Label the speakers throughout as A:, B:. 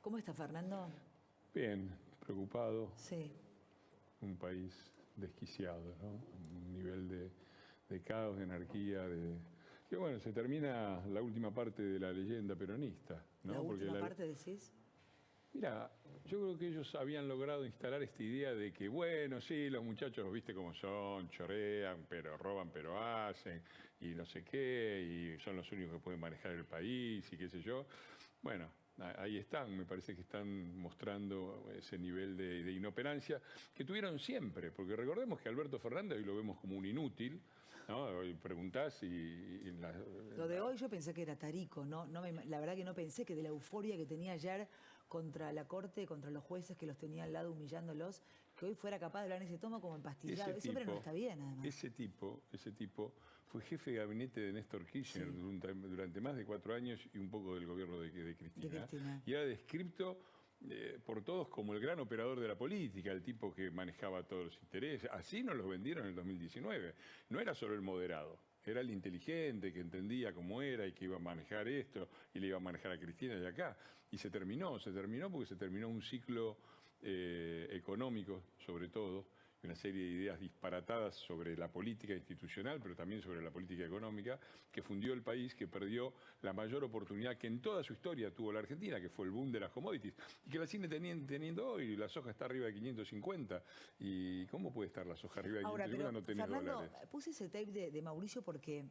A: ¿Cómo está, Fernando?
B: Bien, preocupado.
A: Sí.
B: Un país desquiciado, ¿no? Un nivel de caos, de anarquía, que bueno, se termina la última parte de la leyenda peronista, ¿no?
A: ¿La
B: Porque
A: última parte decís?
B: Mira, yo creo que ellos habían logrado instalar esta idea de que, bueno, sí, los muchachos, viste cómo son, chorean, pero roban, pero hacen, y no sé qué, y son los únicos que pueden manejar el país, y qué sé yo. Bueno, ahí están, me parece que están mostrando ese nivel de inoperancia que tuvieron siempre, porque recordemos que Alberto Fernández hoy lo vemos como un inútil, ¿no? Hoy preguntás
A: Lo de hoy yo pensé que era Tarico, ¿no? La verdad que no pensé que de la euforia que tenía ayer contra la Corte, contra los jueces que los tenía al lado humillándolos, que hoy fuera capaz de hablar en ese tono como empastillado. Ese hombre no está bien, además.
B: Ese tipo fue jefe de gabinete de Néstor Kirchner durante más de 4 años y un poco del gobierno de Cristina. Y era descripto por todos como el gran operador de la política, el tipo que manejaba todos los intereses. Así nos los vendieron en el 2019. No era solo el moderado, era el inteligente que entendía cómo era y que iba a manejar esto y le iba a manejar a Cristina de acá. Y se terminó porque se terminó un ciclo económico, sobre todo, una serie de ideas disparatadas sobre la política institucional, pero también sobre la política económica, que fundió el país, que perdió la mayor oportunidad que en toda su historia tuvo la Argentina, que fue el boom de las commodities, y que la sigue teniendo hoy. La soja está arriba de 550. ¿Y cómo puede estar la soja arriba de 550 no tenés
A: Fernando,
B: dólares?
A: Puse ese tape de Mauricio porque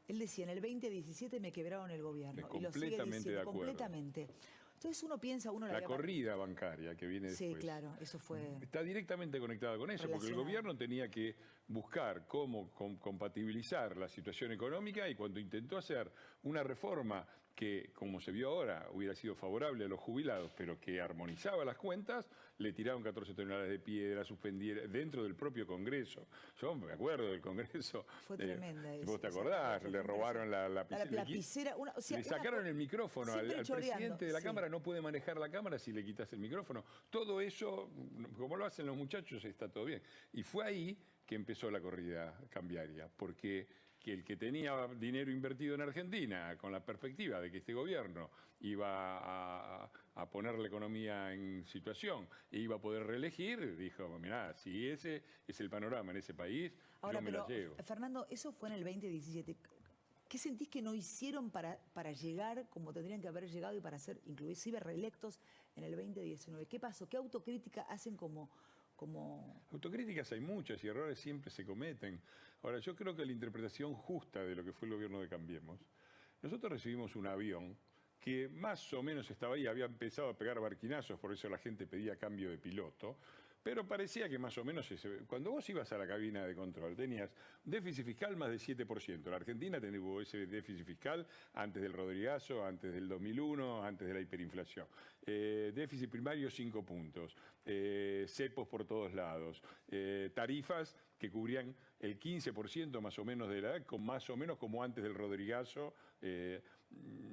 A: él decía, en el 2017 me quebraron el gobierno. Y lo sigue diciendo, completamente. Entonces uno piensa,
B: la corrida bancaria que viene después.
A: Sí, claro, eso fue...
B: Está directamente conectada con eso, porque el gobierno tenía que buscar cómo compatibilizar la situación económica y cuando intentó hacer una reforma que, como se vio ahora, hubiera sido favorable a los jubilados, pero que armonizaba las cuentas, le tiraron 14 toneladas de piedra, suspendieron dentro del propio Congreso. Yo me acuerdo del Congreso.
A: Fue tremenda eso.
B: ¿Vos te acordás? Le robaron la lapicera. Le sacaron el micrófono al presidente de la Cámara. No puede manejar la Cámara si le quitas el micrófono. Todo eso, como lo hacen los muchachos, está todo bien. Y fue ahí que empezó la corrida cambiaria, porque el que tenía dinero invertido en Argentina, con la perspectiva de que este gobierno iba a poner la economía en situación e iba a poder reelegir, dijo, mirá, si ese es el panorama en ese país, yo me la llevo.
A: Fernando, eso fue en el 2017. ¿Qué sentís que no hicieron para llegar como tendrían que haber llegado y para ser inclusive reelectos en el 2019? ¿Qué pasó? ¿Qué autocrítica hacen como...?
B: Autocríticas hay muchas y errores siempre se cometen. Ahora, yo creo que la interpretación justa de lo que fue el gobierno de Cambiemos, nosotros recibimos un avión que más o menos estaba ahí, había empezado a pegar barquinazos, por eso la gente pedía cambio de piloto, pero parecía que más o menos, cuando vos ibas a la cabina de control, tenías déficit fiscal más del 7%. La Argentina tuvo ese déficit fiscal antes del Rodrigazo, antes del 2001, antes de la hiperinflación. Déficit primario 5 puntos, cepos por todos lados, tarifas que cubrían el 15% más o menos de la edad, más o menos como antes del Rodrigazo.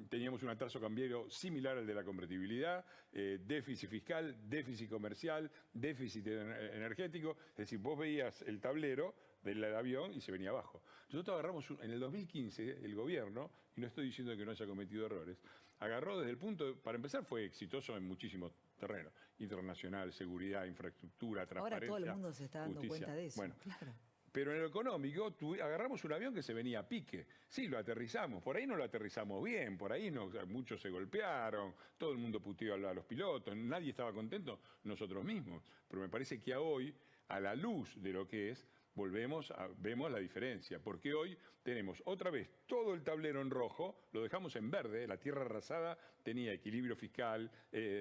B: Teníamos un atraso cambiario similar al de la convertibilidad, déficit fiscal, déficit comercial, déficit energético. Es decir, vos veías el tablero del avión y se venía abajo. Nosotros agarramos en el 2015 el gobierno, y no estoy diciendo que no haya cometido errores, agarró desde el punto, para empezar fue exitoso en muchísimos terrenos, internacional, seguridad, infraestructura, transparencia.
A: Ahora todo el mundo se está dando cuenta de eso.
B: Bueno,
A: claro.
B: Pero en lo económico, agarramos un avión que se venía a pique. Sí, lo aterrizamos. Por ahí no lo aterrizamos bien. Por ahí muchos se golpearon. Todo el mundo puteó a los pilotos. Nadie estaba contento, nosotros mismos. Pero me parece que hoy, a la luz de lo que es, vemos la diferencia. Porque hoy tenemos otra vez todo el tablero en rojo, lo dejamos en verde. La tierra arrasada tenía equilibrio fiscal,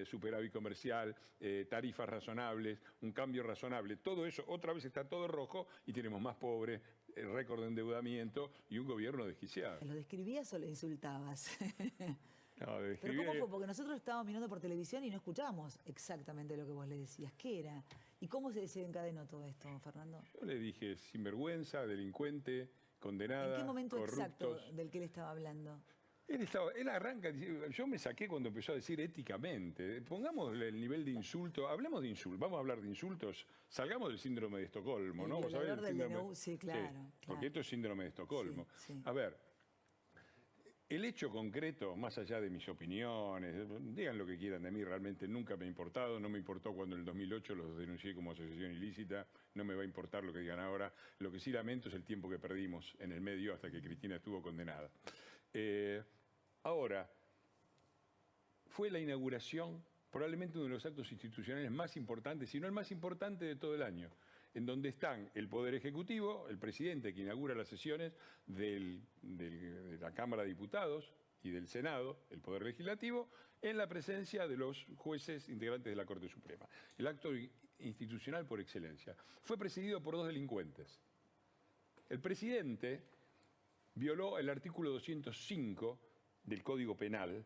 B: superávit comercial, tarifas razonables, un cambio razonable. Todo eso otra vez está todo rojo y tenemos más pobres, récord de endeudamiento y un gobierno desquiciado.
A: ¿Lo describías o lo insultabas?
B: No,
A: ¿Pero cómo fue? Porque nosotros estábamos mirando por televisión y no escuchábamos exactamente lo que vos le decías. ¿Qué era? ¿Y cómo se desencadenó todo esto, Fernando?
B: Yo le dije sinvergüenza, delincuente, condenada,
A: ¿En qué momento
B: corruptos.
A: Exacto del que él estaba hablando?
B: Él arranca, yo me saqué cuando empezó a decir éticamente, pongamos el nivel de insulto, hablemos de insultos, vamos a hablar de insultos, salgamos del síndrome de Estocolmo, ¿no?
A: El violador del DNU, sí, claro.
B: Porque esto es síndrome de Estocolmo.
A: Sí.
B: A ver, el hecho concreto, más allá de mis opiniones, digan lo que quieran de mí, realmente nunca me ha importado, no me importó cuando en el 2008 los denuncié como asociación ilícita, no me va a importar lo que digan ahora. Lo que sí lamento es el tiempo que perdimos en el medio hasta que Cristina estuvo condenada. Ahora, fue la inauguración, probablemente uno de los actos institucionales más importantes, si no el más importante de todo el año, en donde están el Poder Ejecutivo, el presidente que inaugura las sesiones de la Cámara de Diputados y del Senado, el Poder Legislativo, en la presencia de los jueces integrantes de la Corte Suprema. El acto institucional por excelencia. Fue presidido por 2 delincuentes. El presidente violó el artículo 205 del Código Penal,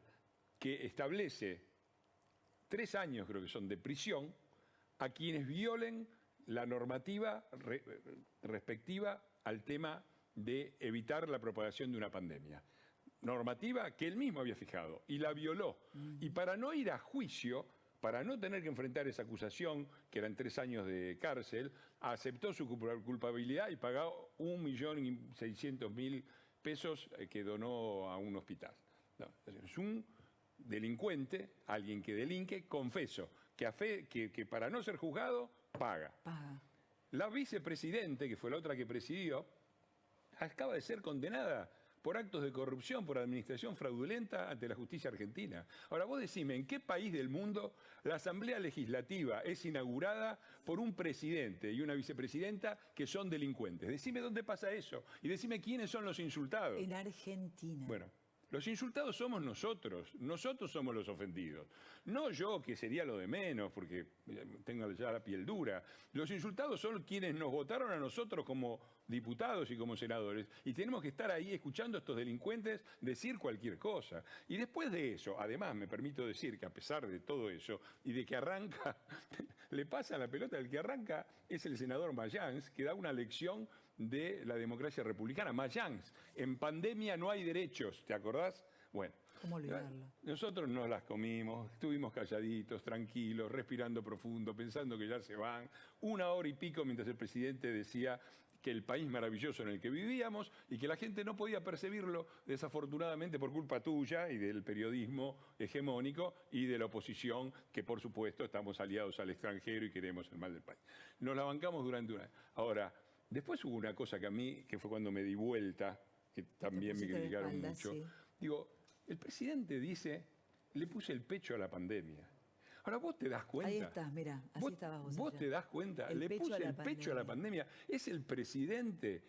B: que establece 3 años, creo que son, de prisión a quienes violen la normativa respectiva al tema de evitar la propagación de una pandemia. Normativa que él mismo había fijado y la violó. Y para no ir a juicio, para no tener que enfrentar esa acusación, que eran 3 años de cárcel, aceptó su culpabilidad y pagó 1.600.000 pesos que donó a un hospital. No, es un delincuente, alguien que delinque, confeso, que para no ser juzgado, paga. La vicepresidente, que fue la otra que presidió, acaba de ser condenada por actos de corrupción, por administración fraudulenta ante la justicia argentina. Ahora, vos decime, ¿en qué país del mundo la Asamblea Legislativa es inaugurada por un presidente y una vicepresidenta que son delincuentes? Decime dónde pasa eso y decime quiénes son los insultados.
A: En Argentina.
B: Bueno, los insultados somos nosotros somos los ofendidos. No yo, que sería lo de menos, porque tengo ya la piel dura. Los insultados son quienes nos votaron a nosotros como diputados y como senadores, y tenemos que estar ahí escuchando a estos delincuentes decir cualquier cosa. Y después de eso, además, me permito decir que a pesar de todo eso, y de que arranca, le pasa la pelota, el que arranca es el senador Mayans, que da una lección de la democracia republicana. Mayans, en pandemia no hay derechos, ¿te acordás? Bueno,
A: ¿cómo olvidarlo?
B: Nosotros nos las comimos, estuvimos calladitos, tranquilos, respirando profundo, pensando que ya se van. 1 hora y pico mientras el presidente decía que el país maravilloso en el que vivíamos y que la gente no podía percibirlo, desafortunadamente, por culpa tuya y del periodismo hegemónico y de la oposición, que por supuesto estamos aliados al extranjero y queremos el mal del país. Nos la bancamos durante un año. Ahora, después hubo una cosa que a mí, que fue cuando me di vuelta, que también me criticaron mucho. Sí. Digo, el presidente dice, le puse el pecho a la pandemia. Ahora, vos te das cuenta.
A: Ahí estás, mira, así estabas vos.
B: Vos te das cuenta, le puse el pecho a la pandemia. Es el presidente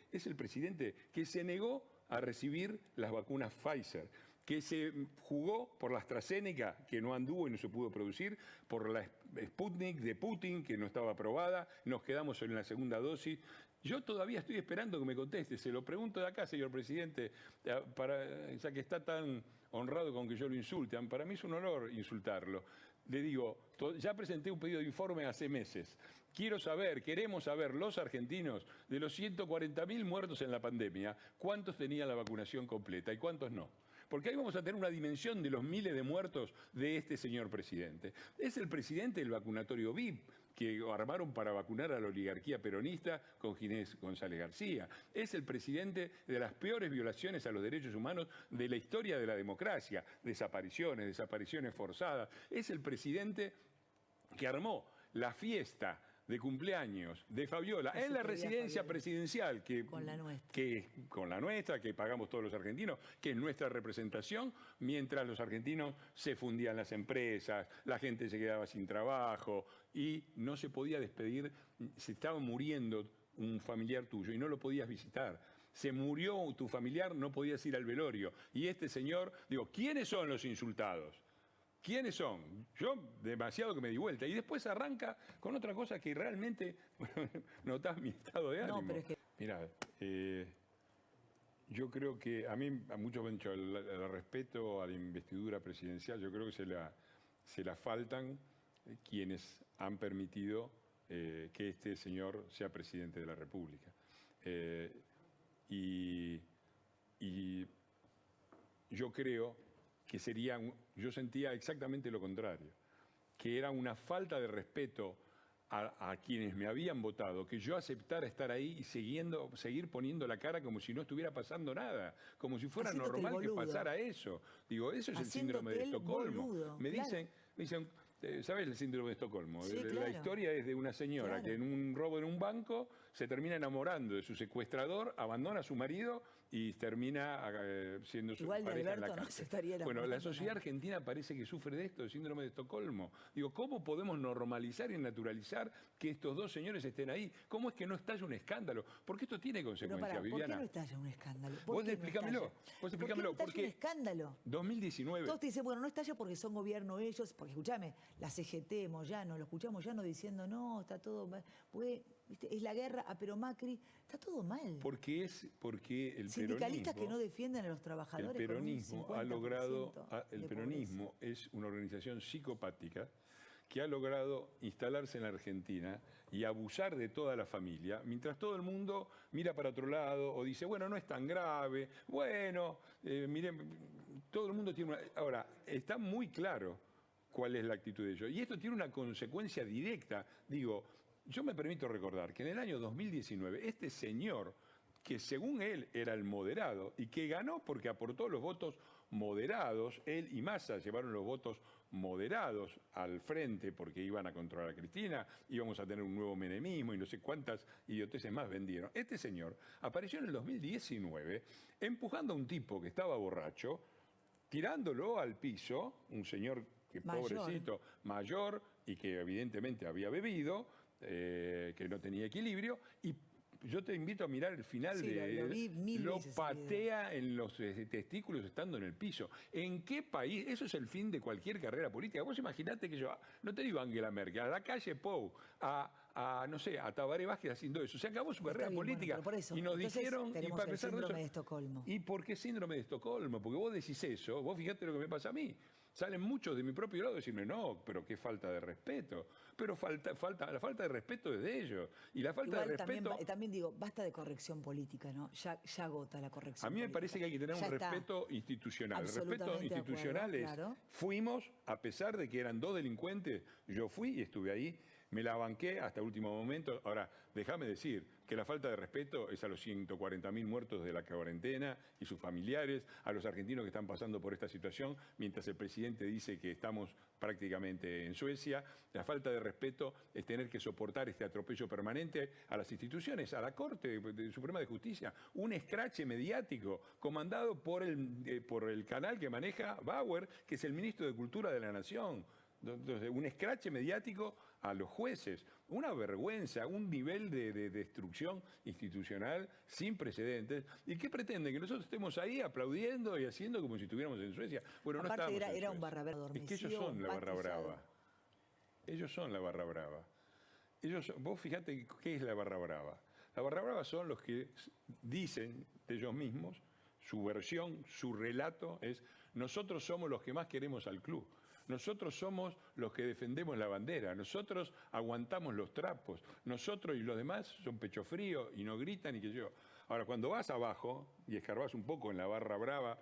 B: que se negó a recibir las vacunas Pfizer, que se jugó por la AstraZeneca, que no anduvo y no se pudo producir, por la Sputnik de Putin, que no estaba aprobada, nos quedamos en la segunda dosis. Yo todavía estoy esperando que me conteste, se lo pregunto de acá, señor presidente, ya que está tan honrado con que yo lo insulte. Para mí es un honor insultarlo. Le digo, ya presenté un pedido de informe hace meses. Queremos saber, los argentinos, de los 140.000 muertos en la pandemia, ¿cuántos tenían la vacunación completa y cuántos no? Porque ahí vamos a tener una dimensión de los miles de muertos de este señor presidente. Es el presidente del vacunatorio VIP, que armaron para vacunar a la oligarquía peronista con Ginés González García. Es el presidente de las peores violaciones a los derechos humanos de la historia de la democracia. Desapariciones forzadas. Es el presidente que armó la fiesta de cumpleaños de Fabiola en la residencia presidencial,
A: con la nuestra,
B: que pagamos todos los argentinos, que es nuestra representación, mientras los argentinos se fundían las empresas, la gente se quedaba sin trabajo y no se podía despedir, se estaba muriendo un familiar tuyo y no lo podías visitar. Se murió tu familiar, no podías ir al velorio. Y este señor, digo, ¿quiénes son los insultados? ¿Quiénes son? Yo demasiado que me di vuelta. Y después arranca con otra cosa que realmente notás mi estado de ánimo.
A: No, pero es que...
B: Mirá, yo creo que a muchos me han dicho el respeto a la investidura presidencial, yo creo que se la faltan quienes han permitido que este señor sea presidente de la República. Y yo creo que yo sentía exactamente lo contrario, que era una falta de respeto a quienes me habían votado que yo aceptara estar ahí y seguir poniendo la cara como si no estuviera pasando nada, como si fuera normal que pasara eso. Digo, eso es el síndrome de Estocolmo. Me dicen, ¿sabes el síndrome de Estocolmo?
A: Sí,
B: La
A: claro.
B: historia es de una señora que en un robo en un banco se termina enamorando de su secuestrador, abandona a su marido y termina siendo su
A: Igual de
B: pareja en la
A: Alberto no
B: cárcel.
A: se estaría enamorando.
B: Bueno, la sociedad argentina parece que sufre de esto, del síndrome de Estocolmo. Digo, ¿cómo podemos normalizar y naturalizar que estos dos señores estén ahí? ¿Cómo es que no estalla un escándalo? Porque esto tiene consecuencias, Viviana.
A: ¿Por qué no estalla un escándalo?
B: Vos explícamelo.
A: ¿Por qué no estalla un escándalo?
B: 2019.
A: Todos te dicen, bueno, no estalla porque son gobierno ellos, porque escúchame, la CGT, Moyano, lo escuchamos Moyano diciendo, no, está todo mal, ¿viste? Es la guerra, pero Macri, está todo mal.
B: Porque el
A: Sindicalistas que no defienden a los trabajadores.
B: El peronismo
A: con un 50%
B: ha logrado, el
A: de
B: peronismo es una organización psicopática que ha logrado instalarse en la Argentina y abusar de toda la familia, mientras todo el mundo mira para otro lado o dice, bueno, no es tan grave, bueno, miren, todo el mundo tiene una... Ahora, está muy claro cuál es la actitud de ellos. Y esto tiene una consecuencia directa. Digo, yo me permito recordar que en el año 2019, este señor, que según él era el moderado y que ganó porque aportó los votos moderados, él y Massa llevaron los votos moderados al frente porque iban a controlar a Cristina, íbamos a tener un nuevo menemismo y no sé cuántas idioteces más vendieron. Este señor apareció en el 2019 empujando a un tipo que estaba borracho, tirándolo al piso, un señor que pobrecito, mayor y que evidentemente había bebido, que no tenía equilibrio, y yo te invito a mirar el final lo patea en los testículos estando en el piso. ¿En qué país? Eso es el fin de cualquier carrera política. Vos imaginate que yo, no te digo Angela Merkel, a la calle Pou, no sé, a Tabaré Vázquez haciendo eso. Se acabó su carrera política.
A: Bueno, por eso,
B: y nos dijeron, y para empezar
A: síndrome de Estocolmo.
B: ¿Y por qué síndrome de Estocolmo? Porque vos decís eso, vos fíjate lo que me pasa a mí. Salen muchos de mi propio lado a decirme, no, pero qué falta de respeto. Pero la falta de respeto es de ellos. Y la falta de respeto...
A: También digo, basta de corrección política, ¿no? Ya agota la corrección política.
B: A mí me parece que hay que tener un respeto institucional. El respeto institucional es, fuimos, a pesar de que eran dos delincuentes, yo fui y estuve ahí, me la banqué hasta último momento. Ahora, déjame decir que la falta de respeto es a los 140.000 muertos de la cuarentena y sus familiares, a los argentinos que están pasando por esta situación, mientras el presidente dice que estamos prácticamente en Suecia. La falta de respeto es tener que soportar este atropello permanente a las instituciones, a la Corte Suprema de Justicia, un escrache mediático comandado por el canal que maneja Bauer, que es el ministro de Cultura de la Nación. Entonces, un escrache mediático a los jueces, una vergüenza, un nivel de destrucción institucional sin precedentes. ¿Y qué pretenden? Que nosotros estemos ahí aplaudiendo y haciendo como si estuviéramos en Suecia. Bueno,
A: aparte
B: no estábamos
A: era un barra brava adormecido.
B: Es que ellos son la barra brava. Ellos son la barra brava. Vos fíjate qué es la barra brava. La barra brava son los que dicen de ellos mismos, su versión, su relato es: nosotros somos los que más queremos al club. Nosotros somos los que defendemos la bandera, nosotros aguantamos los trapos, nosotros y los demás son pecho frío y no gritan y que yo. Ahora, cuando vas abajo y escarbás un poco en la barra brava,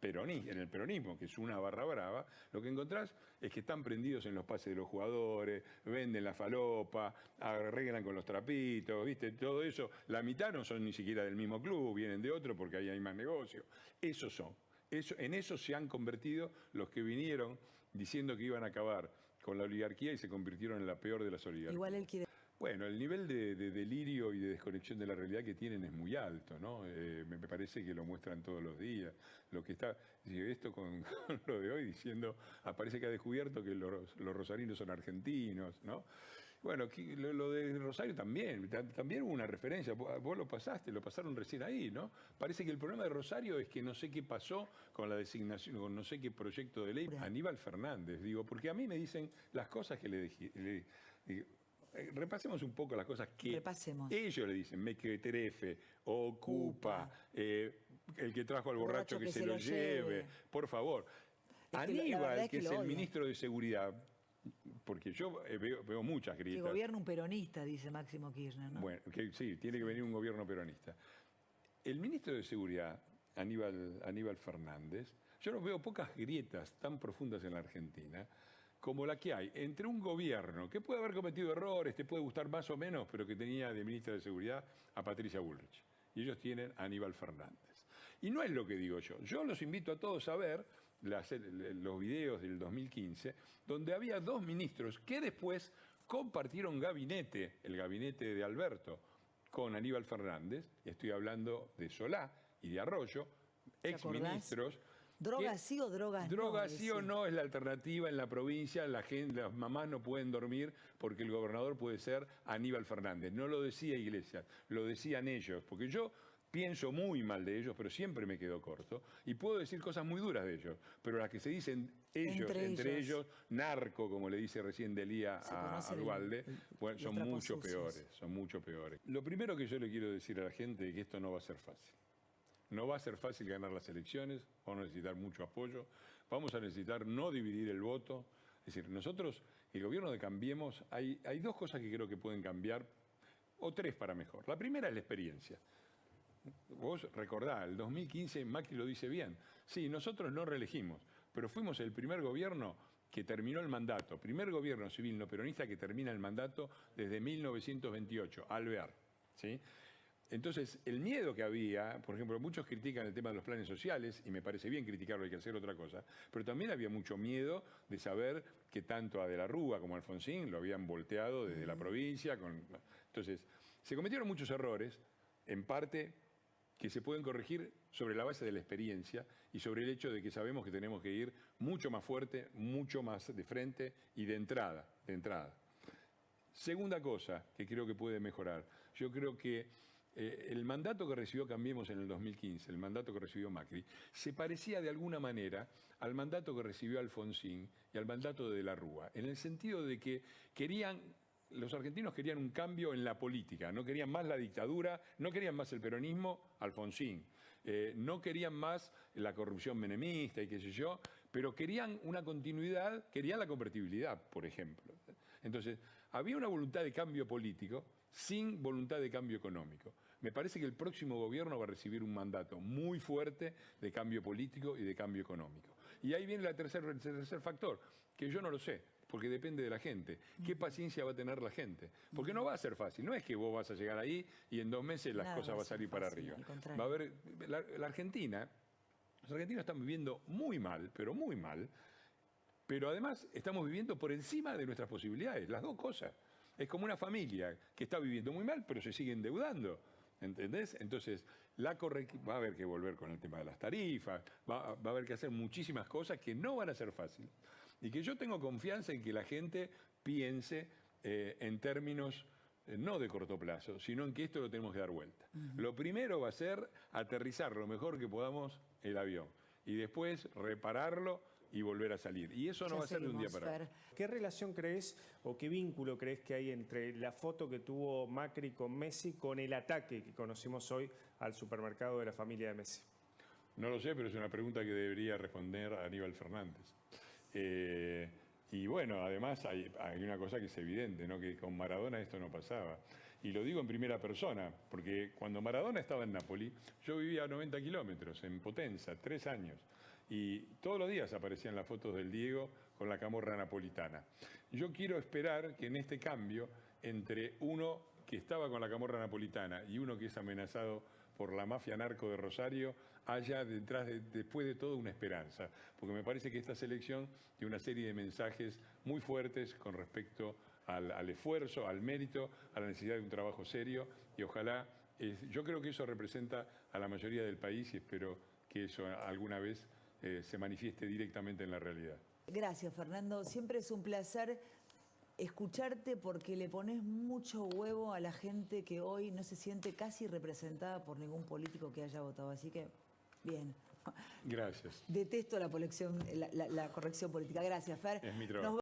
B: en el peronismo, que es una barra brava, lo que encontrás es que están prendidos en los pases de los jugadores, venden la falopa, arreglan con los trapitos, ¿viste? Todo eso. La mitad no son ni siquiera del mismo club, vienen de otro porque ahí hay más negocio. Esos son. En eso se han convertido los que vinieron diciendo que iban a acabar con la oligarquía y se convirtieron en la peor de las oligarquías.
A: Igual él quiere...
B: Bueno, el nivel de delirio y de desconexión de la realidad que tienen es muy alto, ¿no? Me parece que lo muestran todos los días. Lo que está, esto con lo de hoy diciendo, parece que ha descubierto que los rosarinos son argentinos, ¿no? Bueno, lo de Rosario también hubo una referencia, vos lo pasaron recién ahí, ¿no? Parece que el problema de Rosario es que no sé qué pasó con la designación, con no sé qué proyecto de ley, Aníbal Fernández, digo, porque a mí me dicen las cosas que le dije. Repasemos un poco las cosas que ellos le dicen: mequetrefe, ocupa, el que trajo al borracho que se lo lleve, por favor. Aníbal, que es el ministro de Seguridad, porque yo veo muchas grietas.
A: Que gobierna un peronista, dice Máximo Kirchner, ¿no?
B: Bueno, sí, tiene que venir un gobierno peronista. El ministro de Seguridad, Aníbal Fernández, yo no veo pocas grietas tan profundas en la Argentina, como la que hay entre un gobierno que puede haber cometido errores, te puede gustar más o menos, pero que tenía de ministra de Seguridad a Patricia Bullrich. Y ellos tienen a Aníbal Fernández. Y no es lo que digo yo. Yo los invito a todos a ver los videos del 2015, donde había dos ministros que después compartieron gabinete, el gabinete de Alberto, con Aníbal Fernández. Estoy hablando de Solá y de Arroyo, exministros.
A: ¿Drogas sí o drogas no?
B: Drogas sí o no es la alternativa en la provincia. Las mamás no pueden dormir porque el gobernador puede ser Aníbal Fernández. No lo decía Iglesias, lo decían ellos. Porque yo pienso muy mal de ellos, pero siempre me quedo corto. Y puedo decir cosas muy duras de ellos. Pero las que se dicen entre ellos, narco, como le dice recién Delía a Duhalde, bueno, son mucho peores. Son mucho peores. Lo primero que yo le quiero decir a la gente es que esto no va a ser fácil. No va a ser fácil ganar las elecciones, vamos a necesitar mucho apoyo, vamos a necesitar no dividir el voto. Es decir, nosotros, el gobierno de Cambiemos, hay dos cosas que creo que pueden cambiar, o tres para mejor. La primera es la experiencia. Vos recordá, el 2015 Macri lo dice bien. Sí, nosotros no reelegimos, pero fuimos el primer gobierno que terminó el mandato, primer gobierno civil no peronista que termina el mandato desde 1928, Alvear, ¿sí? Entonces, el miedo que había, por ejemplo, muchos critican el tema de los planes sociales, y me parece bien criticarlo, hay que hacer otra cosa, pero también había mucho miedo de saber que tanto a De la Rúa como a Alfonsín lo habían volteado desde la provincia. Entonces, se cometieron muchos errores, en parte que se pueden corregir sobre la base de la experiencia y sobre el hecho de que sabemos que tenemos que ir mucho más fuerte, mucho más de frente y de entrada. Segunda cosa que creo que puede mejorar, yo creo que el mandato que recibió Cambiemos en el 2015, el mandato que recibió Macri, se parecía de alguna manera al mandato que recibió Alfonsín y al mandato de De la Rúa, en el sentido de que los argentinos querían un cambio en la política, no querían más la dictadura, no querían más el peronismo, Alfonsín, no querían más la corrupción menemista y qué sé yo, pero querían una continuidad, querían la convertibilidad, por ejemplo. Entonces, había una voluntad de cambio político sin voluntad de cambio económico. Me parece que el próximo gobierno va a recibir un mandato muy fuerte de cambio político y de cambio económico. Y ahí viene el tercer factor, que yo no lo sé, porque depende de la gente. ¿Qué paciencia va a tener la gente? Porque no va a ser fácil. No es que vos vas a llegar ahí y en 2 meses las cosas van a salir para arriba. Va a haber la Argentina. Los argentinos están viviendo muy mal, pero además estamos viviendo por encima de nuestras posibilidades, las dos cosas. Es como una familia que está viviendo muy mal, pero se sigue endeudando, ¿entendés? Entonces, va a haber que volver con el tema de las tarifas, va a haber que hacer muchísimas cosas que no van a ser fáciles. Y que yo tengo confianza en que la gente piense en términos no de corto plazo, sino en que esto lo tenemos que dar vuelta. Lo primero va a ser aterrizar lo mejor que podamos el avión y después repararlo y volver a salir. Y eso no va a ser de un día para otro.
C: ¿Qué relación crees o qué vínculo crees que hay entre la foto que tuvo Macri con Messi con el ataque que conocimos hoy al supermercado de la familia de Messi?
B: No lo sé, pero es una pregunta que debería responder Aníbal Fernández. Y bueno, además hay una cosa que es evidente, ¿no? Que con Maradona esto no pasaba. Y lo digo en primera persona, porque cuando Maradona estaba en Nápoli, yo vivía a 90 kilómetros, en Potenza, 3 años. Y todos los días aparecían las fotos del Diego con la camorra napolitana. Yo quiero esperar que en este cambio, entre uno que estaba con la camorra napolitana y uno que es amenazado por la mafia narco de Rosario, haya después de todo una esperanza. Porque me parece que esta selección tiene una serie de mensajes muy fuertes con respecto al esfuerzo, al mérito, a la necesidad de un trabajo serio. Y ojalá, yo creo que eso representa a la mayoría del país y espero que eso alguna vez se manifieste directamente en la realidad.
A: Gracias, Fernando. Siempre es un placer escucharte porque le pones mucho huevo a la gente que hoy no se siente casi representada por ningún político que haya votado. Así que, bien.
B: Gracias.
A: Detesto la corrección política. Gracias, Fer.
B: Es mi trabajo.